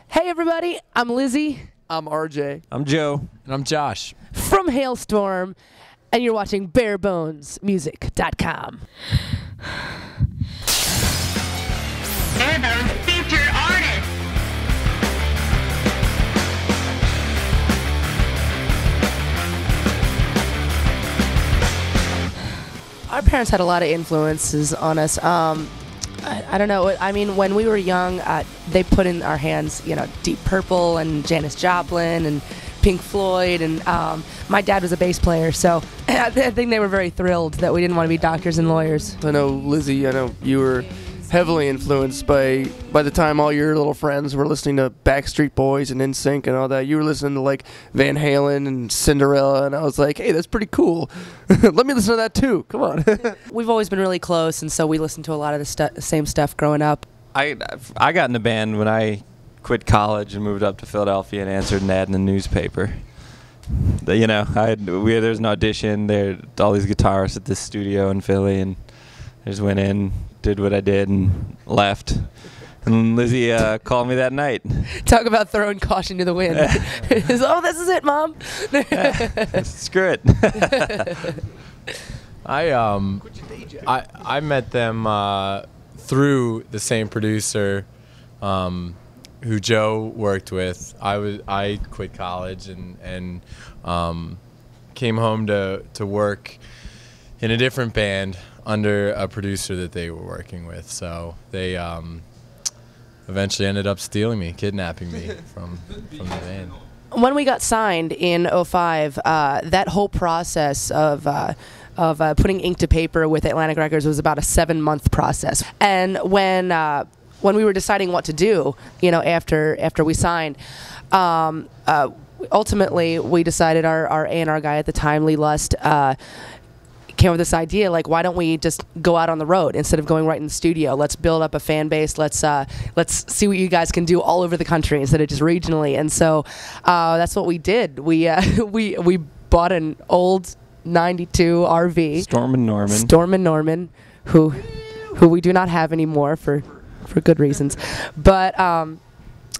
Hey everybody, I'm Lizzie. I'm RJ. I'm Joe. And I'm Josh. From Halestorm, and you're watching BareBonesMusic.com. Barebones featured artist. Our parents had a lot of influences on us. I don't know. I mean, when we were young, they put in our hands, Deep Purple and Janis Joplin and Pink Floyd. And my dad was a bass player, so I think they were very thrilled that we didn't want to be doctors and lawyers. I know, Lizzie, you were heavily influenced by the time all your little friends were listening to Backstreet Boys and NSYNC and all that. You were listening to like Van Halen and Cinderella, and I was like, hey, that's pretty cool. Let me listen to that too. Come on. We've always been really close, and so we listened to a lot of the same stuff growing up. I got in the band when I quit college and moved up to Philadelphia and answered an ad in the newspaper. There's an audition. There all these guitarists at this studio in Philly, and I just went in, did what I did, and left. And Lizzie called me that night. Talk about throwing caution to the wind. Oh, this is it, Mom. Screw it. I met them through the same producer who Joe worked with. I quit college and came home to work in a different band under a producer that they were working with. So they eventually ended up stealing me, kidnapping me from the band. When we got signed in 2005, that whole process of putting ink to paper with Atlantic Records was about a 7-month process. And when we were deciding what to do, after we signed, ultimately we decided our A&R guy at the time, Lee Lust, came with this idea, like, why don't we just go out on the road instead of going right in the studio? Let's build up a fan base. Let's see what you guys can do all over the country instead of just regionally. And so that's what we did. We bought an old '92 RV. Storm and Norman, who we do not have anymore for good reasons. But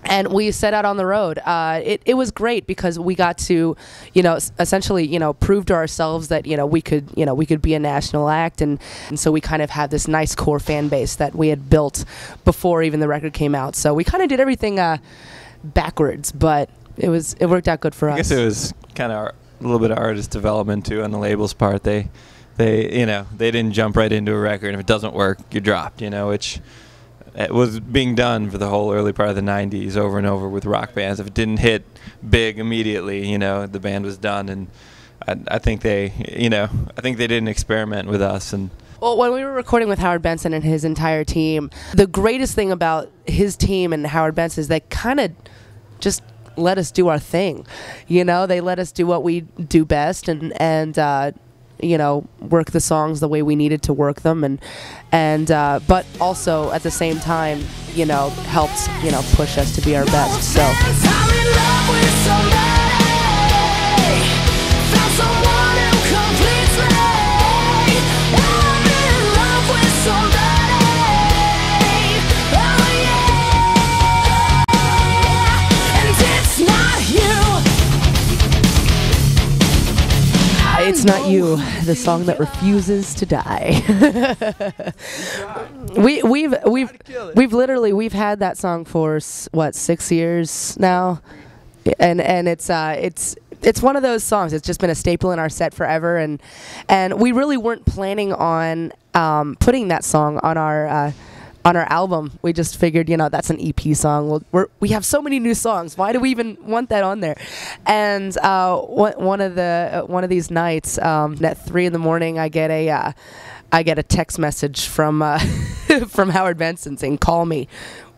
and we set out on the road. It was great because we got to, essentially, prove to ourselves that, we could be a national act, and so we kind of had this nice core fan base that we had built before even the record came out. So we kind of did everything backwards, but it worked out good for us. I guess it was kind of a little bit of artist development too on the label's part. They didn't jump right into a record, and if it doesn't work, you're dropped. Which it was being done for the whole early part of the 90s over and over with rock bands. If it didn't hit big immediately, the band was done. And I think they didn't experiment with us. And well, when we were recording with Howard Benson and his entire team, the greatest thing about his team and Howard Benson is they kind of just let us do our thing. They let us do what we do best and work the songs the way we needed to work them, but also at the same time, helped, push us to be our best. So. It's Not You, the song that refuses to die. we've had that song for 6 years now, and it's one of those songs. It's just been a staple in our set forever, and we really weren't planning on putting that song on our album. We just figured, that's an EP song. We have so many new songs. Why do we even want that on there? And one of these nights, at 3 a.m, I get a text message from from Howard Benson saying, "Call me."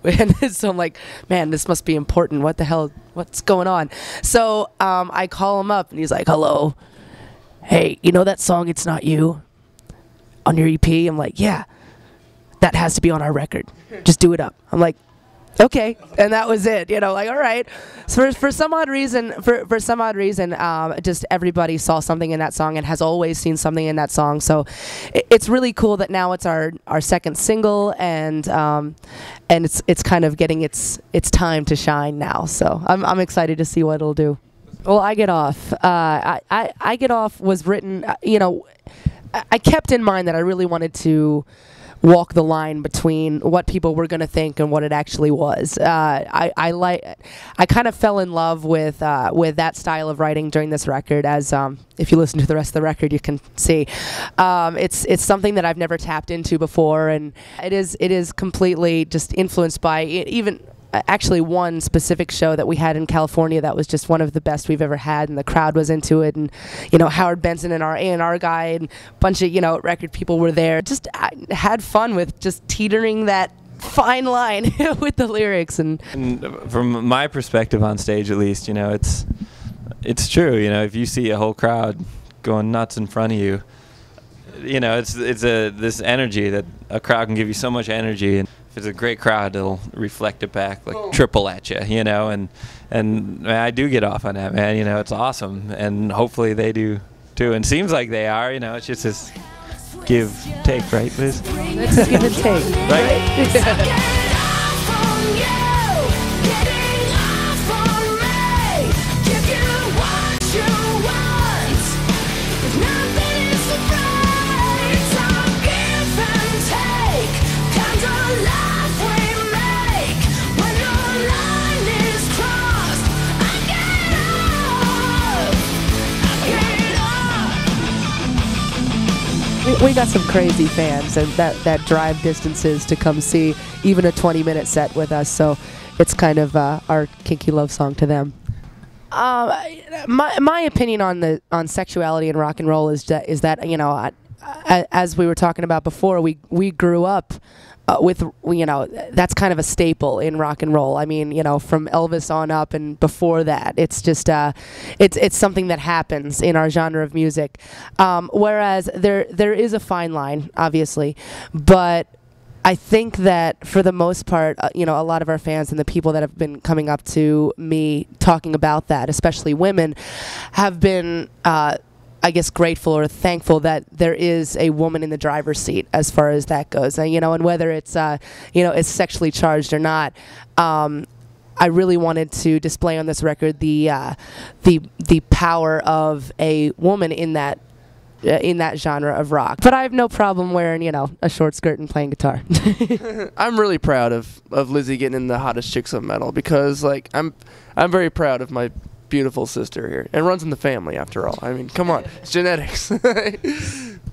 And so I'm like, man, this must be important. What the hell? What's going on? So I call him up, and he's like, "Hello, hey, that song, It's Not You, on your EP?" I'm like, "Yeah. That has to be on our record. Just do it up." I'm like, okay, and that was it. Like, all right. So for some odd reason, just everybody saw something in that song and has always seen something in that song. So it's really cool that now it's our second single, and it's kind of getting its time to shine now. So I'm excited to see what it'll do. Well, I Get Off. I Get Off was written. I kept in mind that I really wanted to walk the line between what people were going to think and what it actually was. I kind of fell in love with that style of writing during this record, as if you listen to the rest of the record, you can see it's something that I've never tapped into before, and it is completely just influenced by even. Actually, one specific show that we had in California that was just one of the best we've ever had, and the crowd was into it, and Howard Benson and our A&R guy and a bunch of record people were there. Just had fun with just teetering that fine line with the lyrics. And from my perspective on stage, at least, it's true. If you see a whole crowd going nuts in front of you, it's this energy that a crowd can give you so much energy, and if it's a great crowd, it'll reflect it back like triple at you, and I do get off on that, man. It's awesome, and hopefully they do too. And seems like they are. It's just this give take, right, Liz? Let's give and take, right? We got some crazy fans and that drive distances to come see even a 20-minute set with us, so it's kind of our kinky love song to them. My opinion on sexuality and rock and roll is that as we were talking about before, we grew up with that's kind of a staple in rock and roll. I mean, from Elvis on up and before that, it's just it's something that happens in our genre of music. Whereas there is a fine line, obviously, but I think that for the most part, a lot of our fans and the people that have been coming up to me talking about that, especially women, have been I guess grateful or thankful that there is a woman in the driver's seat as far as that goes. And whether it's it's sexually charged or not, I really wanted to display on this record the power of a woman in that genre of rock. But I have no problem wearing a short skirt and playing guitar. I'm really proud of Lzzy getting in the hottest chicks of metal, because I'm very proud of my beautiful sister here. It runs in the family, after all. I mean, come on, it's genetics.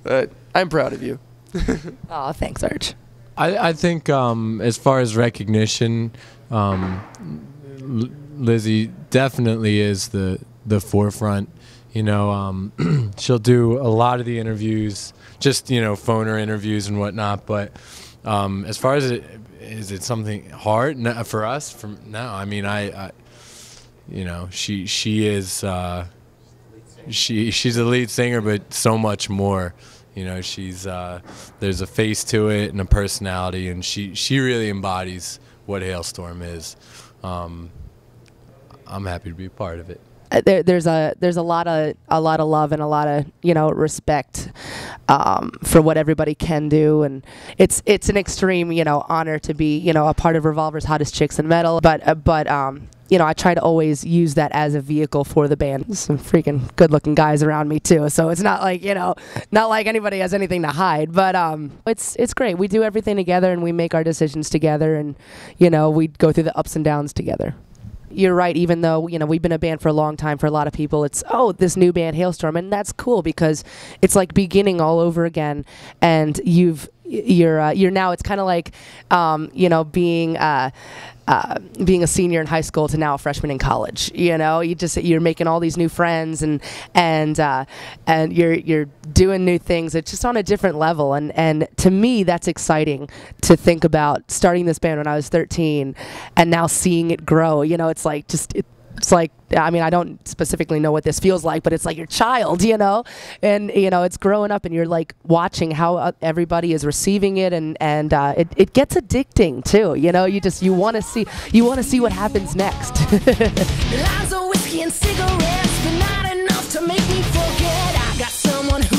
But I'm proud of you. Oh, thanks, Arch. I think as far as recognition, Lzzy definitely is the forefront. She'll do a lot of the interviews, just phoner interviews and whatnot. But as far as is it something hard for us? No, I mean she is she's a lead singer, but so much more. She's there's a face to it and a personality, and she really embodies what Halestorm is. I'm happy to be a part of it. There's a lot of love and a lot of respect for what everybody can do, and it's an extreme honor to be a part of Revolver's Hottest Chicks in Metal. But I try to always use that as a vehicle for the band. Some freaking good-looking guys around me too, so it's not like not like anybody has anything to hide. But it's great. We do everything together, and we make our decisions together, and we go through the ups and downs together. You're right, even though we've been a band for a long time, for a lot of people it's this new band Halestorm, and that's cool because it's like beginning all over again, and you're now, it's kind of like being a senior in high school to now a freshman in college. You're making all these new friends, and you're doing new things. It's just on a different level, and to me that's exciting to think about starting this band when I was 13 and now seeing it grow. It's like it's like, I mean, I don't specifically know what this feels like, but it's like your child, you know, and you know, it's growing up, and you're like watching how everybody is receiving it, and it gets addicting too, you know. You want to see what happens next. Lies of whiskey and cigarettes, but not enough to make me forget. I got someone who